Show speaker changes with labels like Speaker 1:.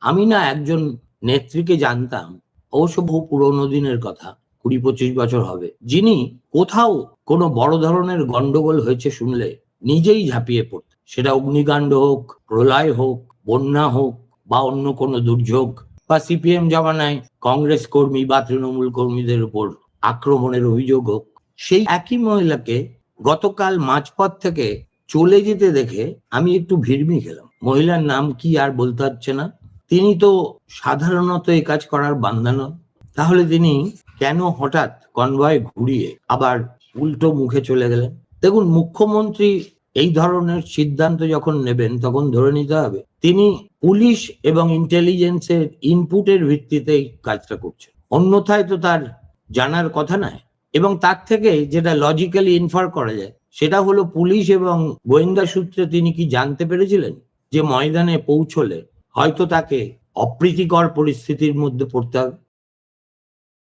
Speaker 1: আমি না একজন নেত্রীকে জানতাম, অবশ্য বহু পুরোনো দিনের কথা, 20-25 বছর হবে, যিনি কোথাও কোনো বড় ধরনের গন্ডগোল হয়েছে শুনলে নিজেই ঝাঁপিয়ে পড়তেন। সেটা অগ্নিকাণ্ড হোক, প্রলয় হোক, বন্যা হোক বা অন্য কোনো দুর্যোগ, বা সিপিএম জমানায় কংগ্রেস কর্মী বা তৃণমূল কর্মীদের উপর আক্রমণের অভিযোগ হোক, সেই একই মহিলাকে গতকাল মাঝপথ থেকে চলে যেতে দেখে আমি একটু ভিড়মি খেলাম। মহিলার নাম কি আর বলতে হচ্ছে না। তিনি তো সাধারণত এই কাজ করার বান্দা নন, তাহলে তিনি কেন হঠাৎ কনভয় ঘুরিয়ে আবার উল্টো মুখে চলে গেলেন? দেখুন, মুখ্যমন্ত্রী এই ধরনের সিদ্ধান্ত যখন নেবেন তখন ধরে নিতে হবে তিনি পুলিশ এবং ইন্টেলিজেন্সের ইনপুটের ভিত্তিতে এই কাজটা করছেন, অন্যথায় তো তার জানার কথা নয়। এবং তার থেকে যেটা লজিক্যালি ইনফার করা যায় সেটা হলো পুলিশ এবং গোয়েন্দা সূত্রে তিনি কি জানতে পেরেছিলেন যে ময়দানে পৌঁছলে হয়তো তাকে অপ্রীতিকর পরিস্থিতির মধ্যে পড়তে হবে।